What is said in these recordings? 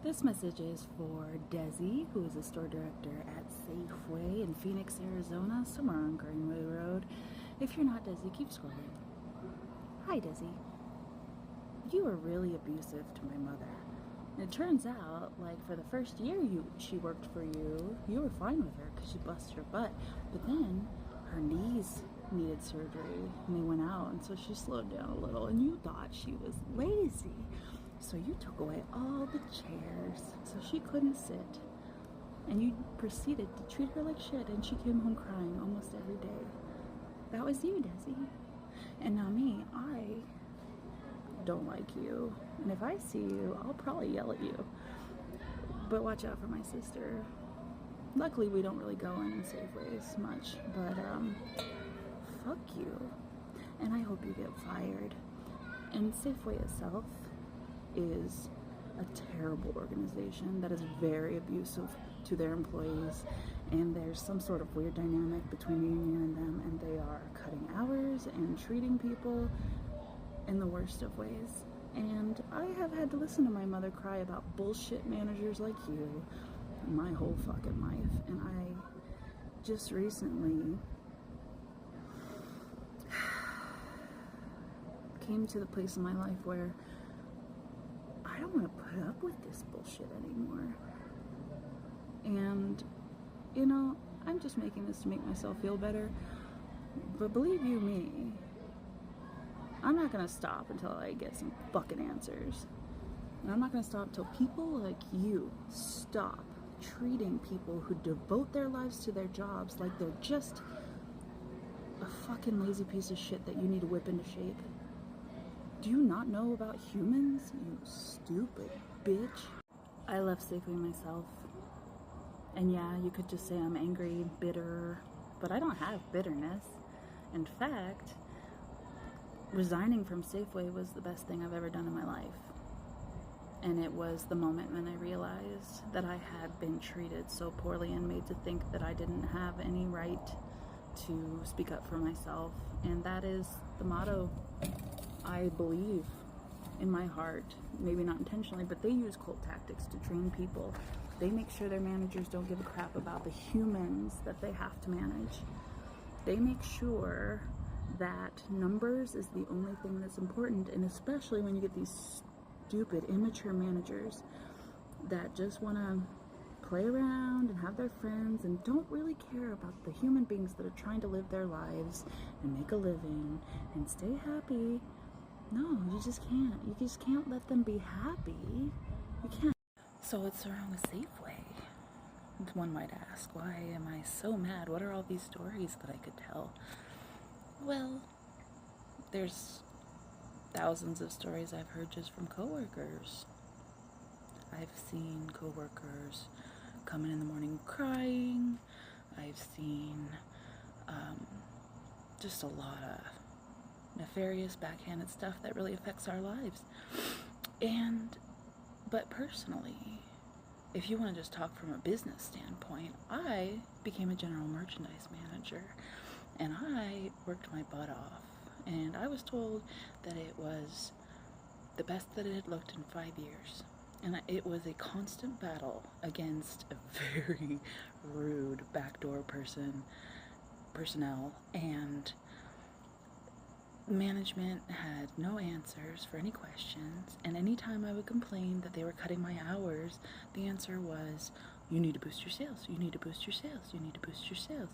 This message is for Desi, who is a store director at Safeway in Phoenix, Arizona, somewhere on Greenway Road. If you're not Desi, keep scrolling. Hi, Desi. You were really abusive to my mother. And it turns out, like, for the first year she worked for you, you were fine with her because she busted her butt. But then her knees needed surgery and they went out, and so she slowed down a little, and you thought she was lazy. So you took away all the chairs so she couldn't sit. And you proceeded to treat her like shit, and she came home crying almost every day. That was you, Desi. And now me, I don't like you. And if I see you, I'll probably yell at you. But watch out for my sister. Luckily, we don't really go in Safeways much, but fuck you. And I hope you get fired. And Safeway itself is a terrible organization that is very abusive to their employees, and there's some sort of weird dynamic between the union and them, and they are cutting hours and treating people in the worst of ways. And I have had to listen to my mother cry about bullshit managers like you my whole fucking life. And I just recently came to the place in my life where I don't want to put up with this bullshit anymore. And, you know, I'm just making this to make myself feel better. But believe you me, I'm not going to stop until I get some fucking answers. And I'm not going to stop until people like you stop treating people who devote their lives to their jobs like they're just a fucking lazy piece of shit that you need to whip into shape. Do you not know about humans, you stupid bitch? I left Safeway myself. And yeah, you could just say I'm angry, bitter, but I don't have bitterness. In fact, resigning from Safeway was the best thing I've ever done in my life. And it was the moment when I realized that I had been treated so poorly and made to think that I didn't have any right to speak up for myself. And that is the motto. I believe in my heart, maybe not intentionally, but they use cult tactics to train people. They make sure their managers don't give a crap about the humans that they have to manage. They make sure that numbers is the only thing that's important, and especially when you get these stupid, immature managers that just want to play around and have their friends and don't really care about the human beings that are trying to live their lives and make a living and stay happy. No, you just can't. You just can't let them be happy. You can't. So what's wrong with Safeway? One might ask, why am I so mad? What are all these stories that I could tell? Well, there's thousands of stories I've heard just from coworkers. I've seen coworkers come in the morning crying. I've seen just a lot of nefarious, backhanded stuff that really affects our lives. But personally, if you want to just talk from a business standpoint, I became a general merchandise manager, and I worked my butt off, and I was told that it was the best that it had looked in 5 years. And it was a constant battle against a very rude backdoor personnel, and management had no answers for any questions. And anytime I would complain that they were cutting my hours, the answer was, you need to boost your sales, you need to boost your sales, you need to boost your sales.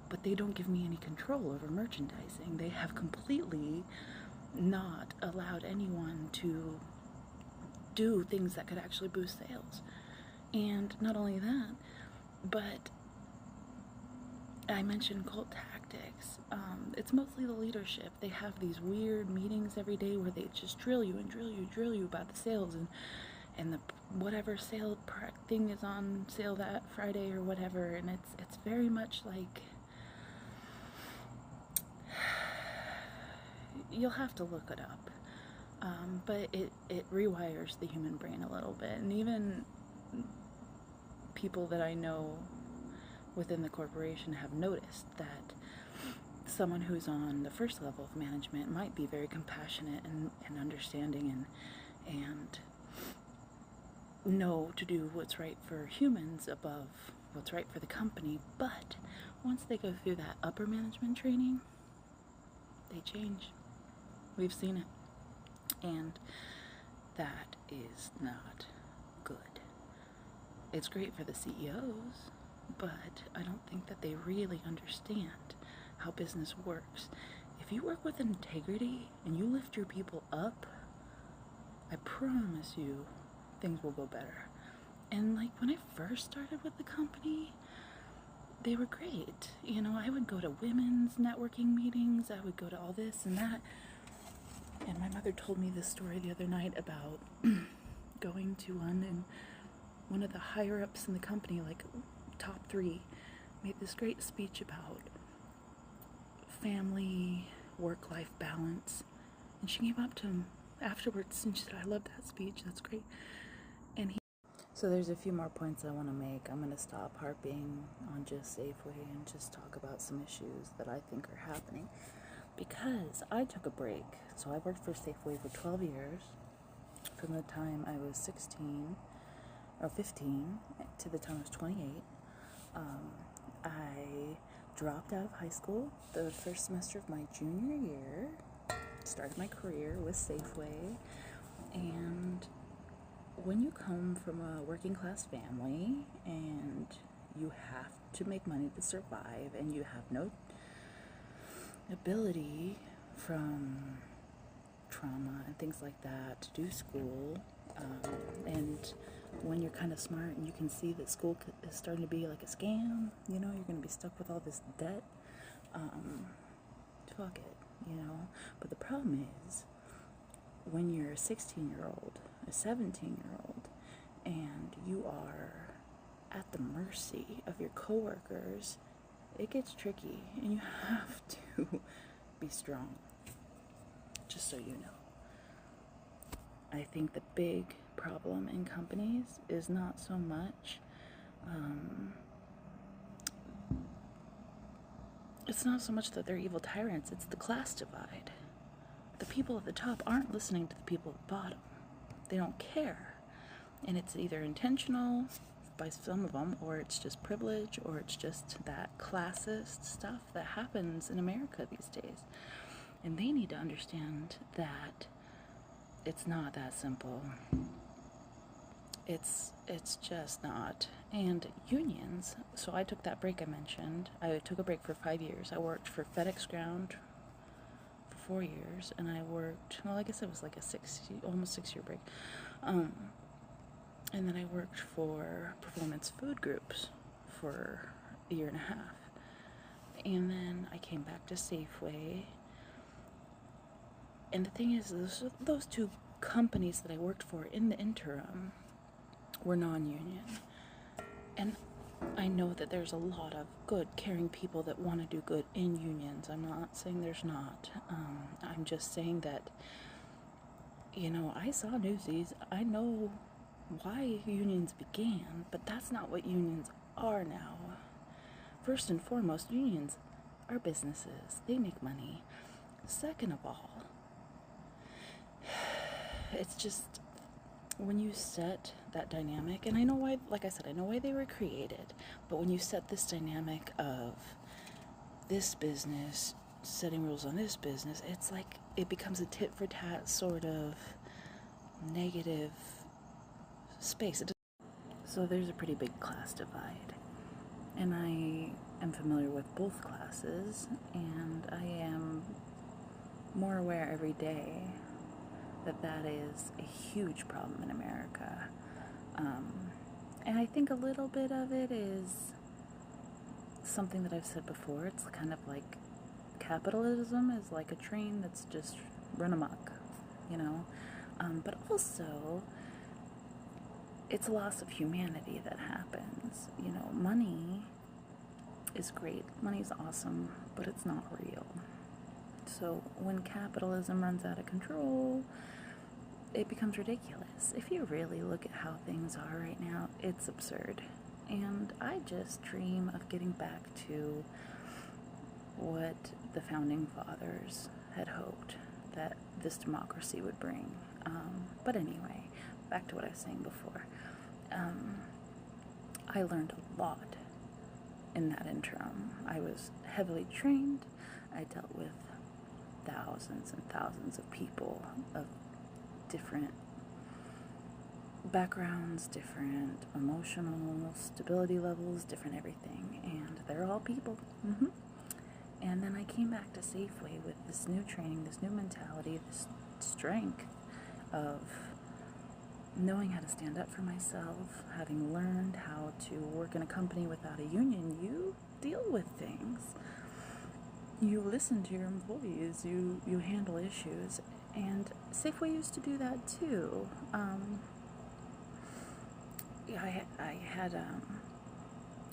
But they don't give me any control over merchandising. They have completely not allowed anyone to do things that could actually boost sales. And not only that, but I mentioned cult tactics. It's mostly the leadership. They have these weird meetings every day where they just drill you about the sales and the whatever sale thing is on sale that Friday or whatever. And it's very much like, you'll have to look it up. But it rewires the human brain a little bit. And even people that I know within the corporation have noticed that someone who's on the first level of management might be very compassionate and understanding and know to do what's right for humans above what's right for the company. But once they go through that upper management training, they change. We've seen it. And that is not good. It's great for the CEOs, but I don't think that they really understand how business works. If you work with integrity and you lift your people up, I promise you things will go better. And like when I first started with the company, they were great. You know, I would go to women's networking meetings, I would go to all this and that. And my mother told me this story the other night about going to one, and one of the higher ups in the company, like top 3, made this great speech about family, work-life balance. And she came up to him afterwards and she said, "I love that speech, that's great." And so there's a few more points I want to make. I'm going to stop harping on just Safeway and just talk about some issues that I think are happening. Because I took a break. So I worked for Safeway for 12 years, from the time I was 16 or 15 to the time I was 28. I dropped out of high school the first semester of my junior year, started my career with Safeway, and when you come from a working class family and you have to make money to survive and you have no ability from trauma and things like that to do school, and when you're kind of smart and you can see that school is starting to be like a scam, you know, you're going to be stuck with all this debt, fuck it, you know. But the problem is when you're a 16-year-old, a 17-year-old, and you are at the mercy of your coworkers, it gets tricky, and you have to be strong, just so you know. I think the big problem in companies is not so much, it's not so much that they're evil tyrants, it's the class divide. The people at the top aren't listening to the people at the bottom. They don't care. And it's either intentional by some of them, or it's just privilege, or it's just that classist stuff that happens in America these days. And they need to understand that it's not that simple. It's just not. And unions, so I took that break I mentioned. I took a break for 5 years. I worked for FedEx Ground for 4 years, and I worked, well, I guess it was like a almost 6-year break. And then I worked for Performance Food Groups for a year and a half. And then I came back to Safeway. And the thing is, those 2 companies that I worked for in the interim were non-union. And I know that there's a lot of good, caring people that want to do good in unions. I'm not saying there's not. I'm just saying that, you know, I saw Newsies. I know why unions began, but that's not what unions are now. First and foremost, unions are businesses. They make money. Second of all, it's just when you set that dynamic, and I know why, like I said, I know why they were created, but when you set this dynamic of this business setting rules on this business, it's like it becomes a tit for tat sort of negative space. So there's a pretty big class divide, and I am familiar with both classes, and I am more aware every day that that is a huge problem in America. And I think a little bit of it is something that I've said before. It's kind of like capitalism is like a train that's just run amok, you know. But also, it's a loss of humanity that happens. You know, money is great. Money's awesome, but it's not real. So when capitalism runs out of control, it becomes ridiculous. If you really look at how things are right now, it's absurd. And I just dream of getting back to what the founding fathers had hoped that this democracy would bring. But anyway, back to what I was saying before. I learned a lot in that interim. I was heavily trained. I dealt with thousands and thousands of people of different backgrounds, different emotional stability levels, different everything, and they're all people. And then I came back to Safeway with this new training, this new mentality, this strength of knowing how to stand up for myself, having learned how to work in a company without a union. You deal with things. You listen to your employees. You handle issues. And Safeway used to do that too. I had,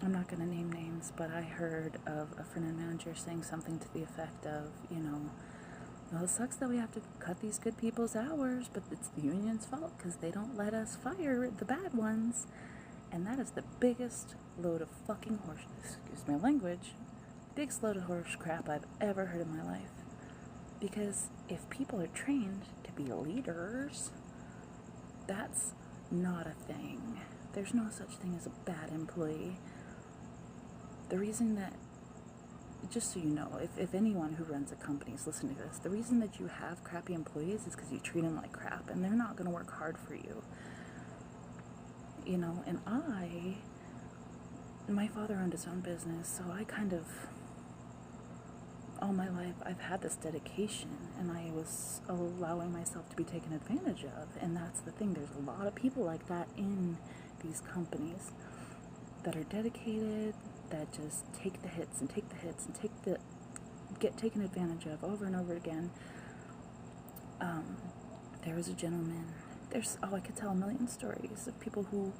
I'm not going to name names, but I heard of a front end manager saying something to the effect of, well, it sucks that we have to cut these good people's hours, but it's the union's fault because they don't let us fire the bad ones. And that is the biggest load of fucking horse, excuse my language, biggest load of horse crap I've ever heard in my life. Because if people are trained to be leaders, that's not a thing. There's no such thing as a bad employee. The reason that, just so you know, if anyone who runs a company is listening to this, the reason that you have crappy employees is because you treat them like crap, and they're not going to work hard for you. And my father owned his own business, so I kind of, all my life, I've had this dedication, and I was allowing myself to be taken advantage of, and that's the thing. There's a lot of people like that in these companies that are dedicated, that just take the hits and take the hits and get taken advantage of over and over again. There was a gentleman, I could tell a million stories of people who